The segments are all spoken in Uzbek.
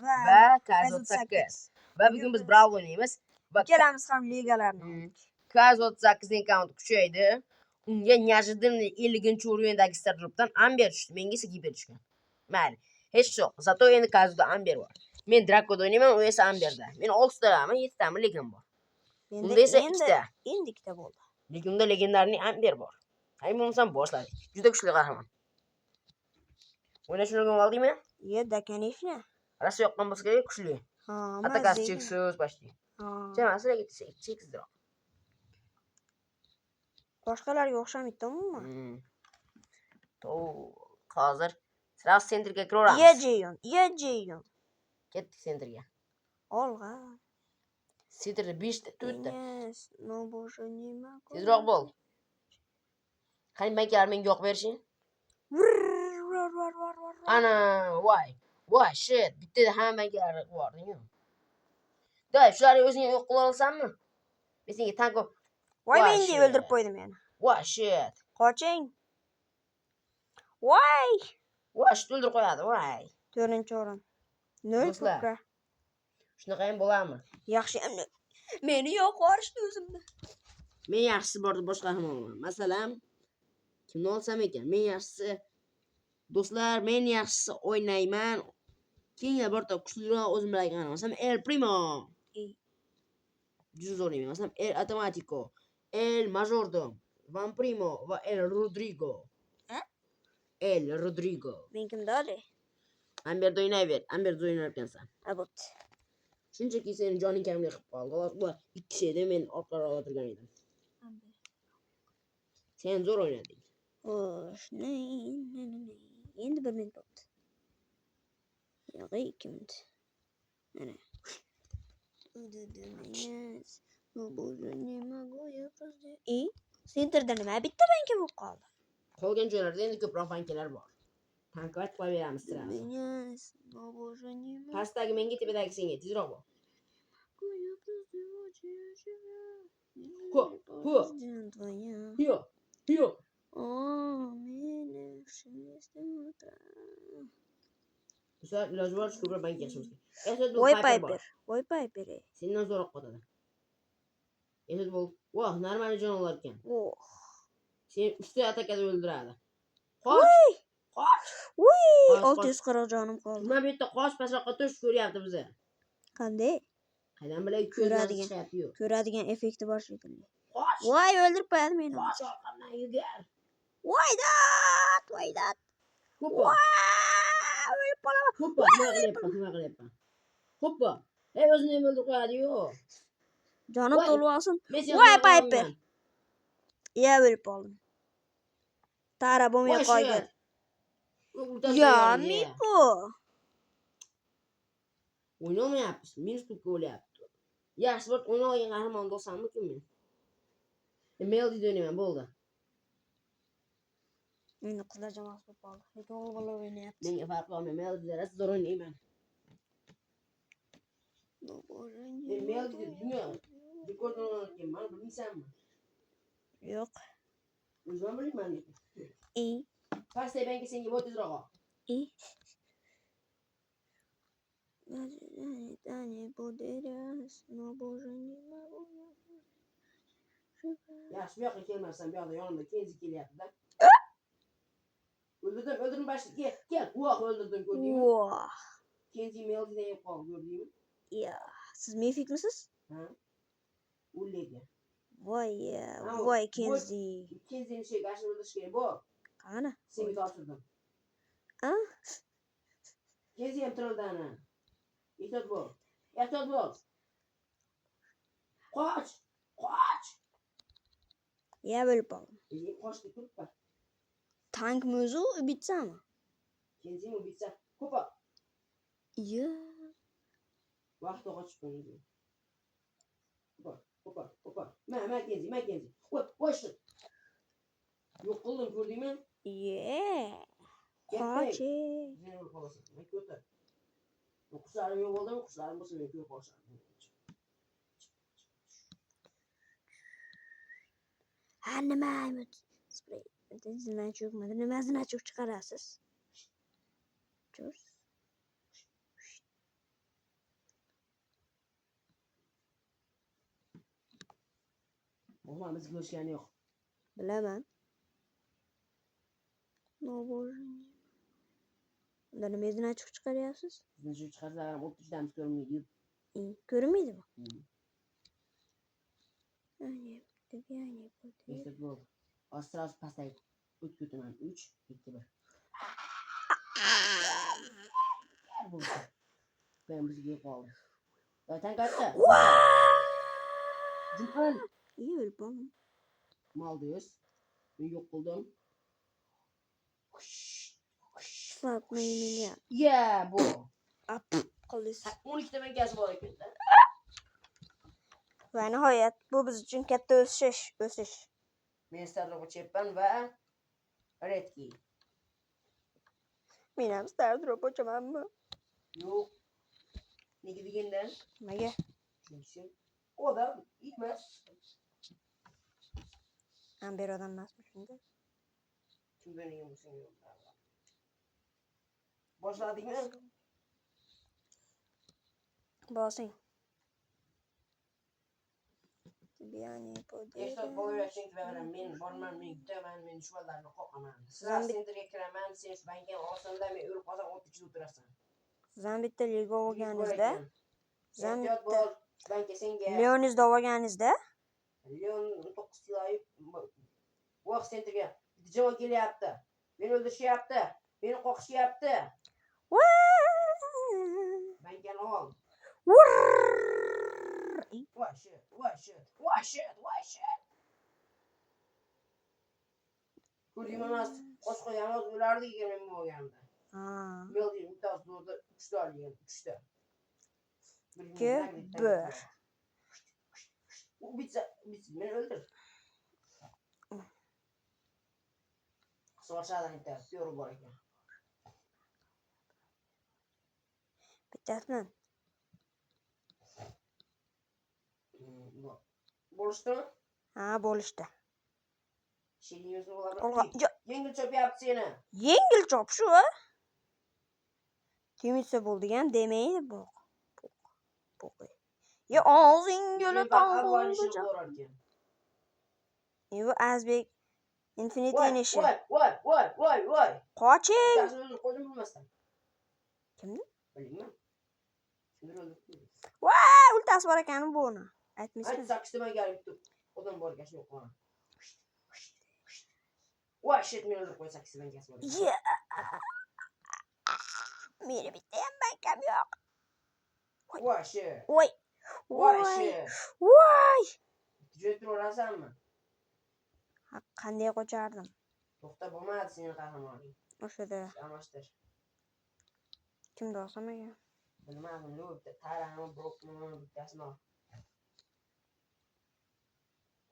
va KZ38. Va bugun biz Brawl o'ynaymiz. Va ikkalamiz ham ligalarni. KZ38ning accounti kuchaydi. Unga неожиданно 50-o'rindagi startropdan Amber tushdi. Menga esa Giper tushgan. Mayli. Hech yo'q. Zato endi KZda Amber bor. Men Draco'da o'ynayman, u esa Amberda. Men 6 tami, 7 tami legend bor. Unda esa 2 ta. Endi 2 ta bo'ldi. Lekin unda legendarning Amber bor. Hay bo'lmasam boshladik. Juda kuchli qahramon. O'ynashni o'rganib oldingmi? Да, конечно. Rosa yoqqan bo'lsa kerak, kuchli. Atakasi cheksiz, почти. Chamasi cheksizroq. Boshqalarga o'xshamaydi umuman. Hozir sraz sentrga kiraveramiz. Yejiyon. Ketdik sentrga. Olg'a. Sentrda 5 ta, 4 ta. No boje nima. Tezroq bo'l. Qani bankalar menga yo'q berishing. Ana, voy, shit. Bitta hamma bankalar bording-ku. Day, shularni o'zingga yo'q qila olasanmi? Men senga tanko. Voy, menga o'ldirib qo'ydim meni. Voy, shit. Qoching. Voy, shit o'ldirib qo'yadi, voy. 4-o'rin. 0 pulga. Shunaqa ham bo'ladimi? Yaxshi, meni yo'q qorishdi o'zimda. Men yaxshisi bor deb boshqa ham olaman. Masalan, kimni olsam ekan? Men yaxshisi do'stlar, men yaxshisi o'ynayman. Keyin birta kuchliroq o'zim bilan qanaman. Masalan, El Primo. Juda o'ynayman. Masalan, El Automatico, El Majordom, Van Primo va El Rodrigo. El Rodrigo. Men kimda oli? Amberda o'ynayver. Amberda o'ynayapsan. Abot. Shunchaki seni joning kamlik qilib qoldi. Ular ikki kishi edi, men orqaroq o'tirgan edim. Sen zo'r o'ynading. Xo'sh, endi 1 minut bo'ldi. Yo'q, 2 minut. Mana. Sentrda nima? Bitta banka bo'lib qoldi. Qolgan joylarda endi ko'proq bankalar bor. Tanqovat qo'yib beramiz sizlarga. Pastdagi menga, tepadagi senga, tezroq bo'l. Yo. Bizlar iloji boricha ko'proq banka yashashimiz kerak. Voy Piper. Sendan zo'roq qotadi. Endi bo'l. Voh, normal jon olar ekan. Sen uchta atakada o'ldiradi. Qoch. 640 jonim qoldi. Nima bu yerda qoch pastroqqa tush ko'ryapti bizni. Qanday? Qaydan bilay, ko'radigan effekti bor shekilli. Voy, o'ldirib qo'yadi meni. Qoch orqamdan yugar. Voy dat. O'lib qolaman. Hoppa. O'zini ham o'ldirib qo'yadi-yu. Jonim to'lib olsin. Voy Piper. O'lib qoldim. Tara bo'lmay qo'ygan. Miko. O'ynamayapmiz. Minus pulga o'lyapti. Yaxshi bir o'ynagan qahramon bo'lsammi-ku men? Melody o'ynayman, bo'ldi. Endi qizlar jamoasi bo'lib qoldi. Lekin o'g'il bola o'ynayapti. Menga farq qilmaydi. Melody zo'r o'ynayman. Melody dunyo rekordini o'rnatgan, mana bilmaysanmi? Yo'q. O'zim bilmayman. Pastda banka senga bo'l tezroq. Yaxshi, bu yoqqa kelmasam, bu yoqda yonimda Kenzi kelyapti-da. O'ldirdim boshqa. Kel. Voh, o'ldirdim, ko'rdingmi? Voh. Kenzi Melodydan yeb qoldi, ko'rdingmi? Siz mefitmisiz? Ha. O'ldi. Voy Kenzi. Kenzining shegashini o'ldirish kerak, bu. Qani? Senga topshirdim. Kenzi ham tirildi-ana. Ehtiyot bo'l. Qoch. O'lib qoldim. Qochdi, turibdi. Tankmi o'zi, ubitsami? Kenzimi ubitsa. Hoppa. Vaqtda qochib qo'ydi. Hoppa. Men Kenzi. Qochdi. Yo'q qildim, ko'rdingmi? Qochi. Qushlarim yo'q bo'ldimi? Qushlarim bo'lsa men ko'rib qolsam. Nima? Nimasini achib chiqarasiz? Oğlum biz görüşgeni yok. Bilaman. Nobo'janye. Unda nimadan ochiq chiqaryapsiz? Bizni shu chiqarsalar 30 damiz ko'rmaydi. Ko'rinmaydimi? Yani, Neyse bu. Sırası pasayıp üç götürmem. 3, 2, 1. Bu. Ben bizi gibi kaldım. Zaten kaçtı. Cümle. İyi öyle bana. Mal diyoruz. Ben yok buldum. Satmayın ya. Yeah bu. Kılıç. 12 demek gelsin bu hareketler. Ve nihayet bu biz için katta o'sish. Minister Robo Çeppen ve Redkey. Men ham Star Drop ochamanmi? Yok. Ne gidiginden? Nimaga? Çünkü o da gitmez. Amber odam emasmi shunda? Kim beni yemişsin yolda. Başladık mı? Bosing. Yani Yaşta boyu çünkü ben borman men gidemen men şu anlarda kopaman. Sıra sendirge kiremen sen şu banken olsanda men ölüp olsam 32 oturasın. Sizdan bitta liga olganingizda, sizdan Ehtiyot bitta bol. Banke senga. Leonizda olganingizda, Leon 9 kiloyib vaqt sendirge javob kelyapti. Meni o'ldirishyapti. Meni qoqishyapti. Banken ol. Wash it. Ko'rdimamas qo'shqo'yamiz ulardi degan men bo'lganda. Meldi bittasi orada 3 ta olgan, 3 ta. bir. U bitsa meni o'ldir. So'rashadi aytadi, yo'q bor ekan. Bittasini. Bo'lishdimi? Ha, bo'lishdi. Shilingimizni oladi. Yengil chopyapti seni. Yengil chop shu. Temizsa bo'ldigan demaydi bu. Ya og'zingga tong bo'ldi. Bu Azbek Infinity ishi. Voy. Qoching. Tasini qo'ydim bilmasdan. Kimni? Bilmayman. Kimdir o'ldirdi. Voy, ultasi bor ekan buni. Aytmaysizmi? Hadi sakishtiman kelibdi. Odam bor ekan, yo'q qona. Voy, shit, meni o'ldirib qo'y sakishtiman kelsin. Meni bitta ham bankam yo'q. Voy, shit. Voy. Jo'ytirib olasanmi? Qanday qochardim? To'xta, bo'lmadi sening qahramoning. O'shada. Almashtir. Kimda olsam ekan? Bilmadim, bitta tarani brokni bittasini ol.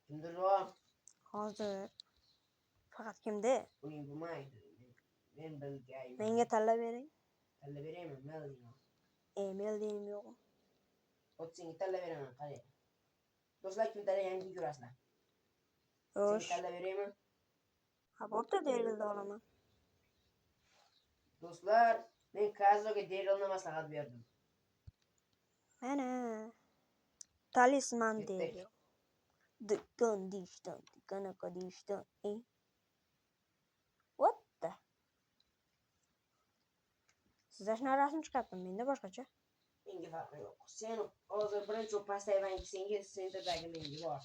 Kimdir o? Hozir. Faqat kimda? Uning bo'lmaydi. Men bilgayman. Menga tanlab bering. Tanlab beraymi? Melding. Melding yo'q. Senga tanlab beraman, qarang. Do'stlar, kim tanlaganini ko'rasizlar. Xo'sh. Senga tanlab beraymi? Ha, bo'pti, Derilni olaman. Do'stlar, men Kazoga Derilni maslahat berdim. Mana. Talisman deydi. Dikkan deyishdan, qanaqa deyishdan. What the? Sizda shuna rasm chiqyapti, menda boshqacha. Menga farqi yo'q. Sen hozir birinchi pastaydan senga senterdagi menga bor.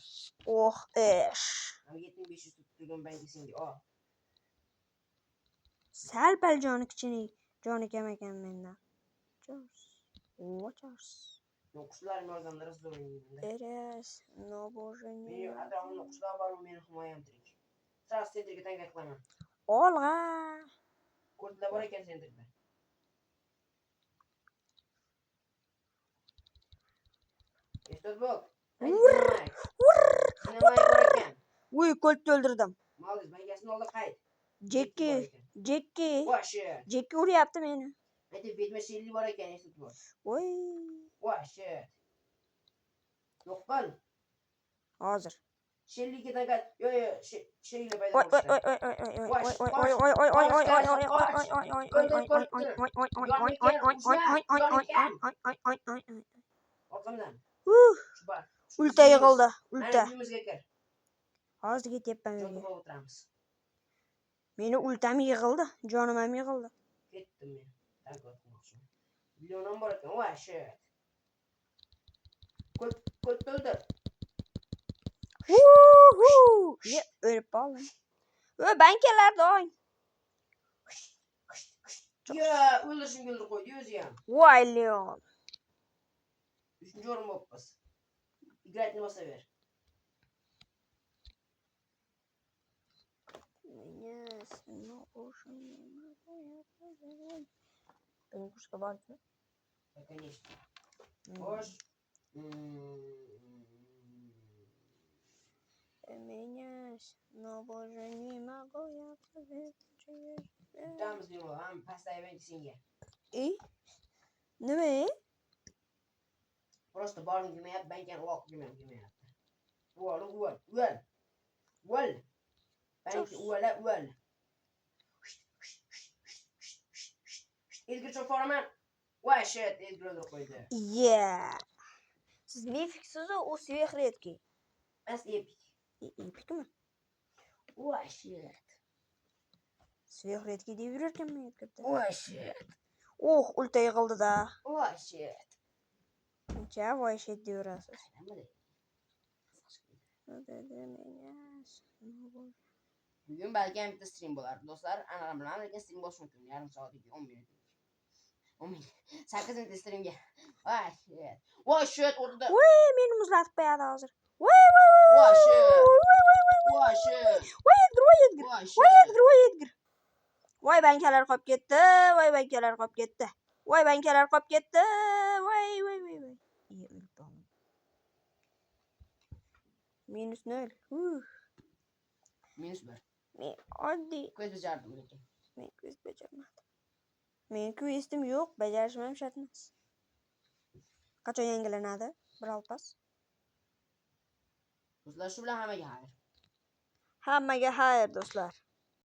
Oh, ish. 7500 turgan banki senga ol. Sal-pal joni kam ekan mendan. Watchers. O'qishlar yordamida zo'ringda. Eres, nobo'janye. Men atrofimda o'qishlar bor, meni himoyam tirik. Sras senterga tanga qilaman. Olg'a. Ko'rtlar bor ekan senterda. Ehtiyot bo'l. Sinamay bor ekan. Voy, ko'lni o'ldirdim. Moliz, bangasini oldi qayt. Jekki. Voshi. Jekki uryapti meni. Aytib, betma shelli bor ekan, ehtiyot bo'l. Voy. Voshi. Yo'q qil. Hozir. Shelliga tanga, yo'q, shelli paydo Voy. Orqamdan. Ulta yig'ildi, ulta. Uyimizga kir. Hozir ketyapman uyga. Jo'nda o'tiramiz. Meni ultam yig'ildi. Jonim ham yig'ildi. Ketdim men. Tankot qilmoqchiman. Millionim bor ekan. Voy shit. Ko't to'ldir. Ye, o'lib qoldim. Bankalar do'ng. Ya, o'ldirishimga o'ldirib qo'ydi o'zi ham. Voy Leon. 3-o'rin bo'libmiz. Играть bosaver. Benim kuşka var mı? Конечно. Hoş. Меня, но боже, не могу я поверить. Tutamiz bir mola. Pastaya ben senga. Nima? Просто boring demayapti, bankani uloq demayapti. Uvol. Banki uvol. Edgar cho'poraman. Voy shit, Edgar o'ldirib qo'ydi. Yeah. Siz mifiksiz o sverretki. Bas epik. Epikmi? Voy shit. Sverretki deb yurarkanman yetibdi. Voy shit. Ulta yig'ildi da. Voy shit. Uncha voy shit deb yurasiz. Bugun balki ham bitta stream bo'lar. Do'stlar, anaqa bilan lekin stream bo'lishi mumkin. Yarim soat yoki 10 minut. 10 minut. 8 streamga. Voy shit, o'rtada. Voy, meni muzlatib qo'yadi hozir. Voy shit. Voy bankalar qolib ketdi. Minus 0. Minus 1. Men oddiy. Quiz bajardim lekin. Men quiz bajarmadim. Men quizim yo'q, bajarishim ham shart emas. Qachon yangilanadi? Brawl Pass. Do'stlar, shu bilan hammaga xayr. Hammaga xayr do'stlar.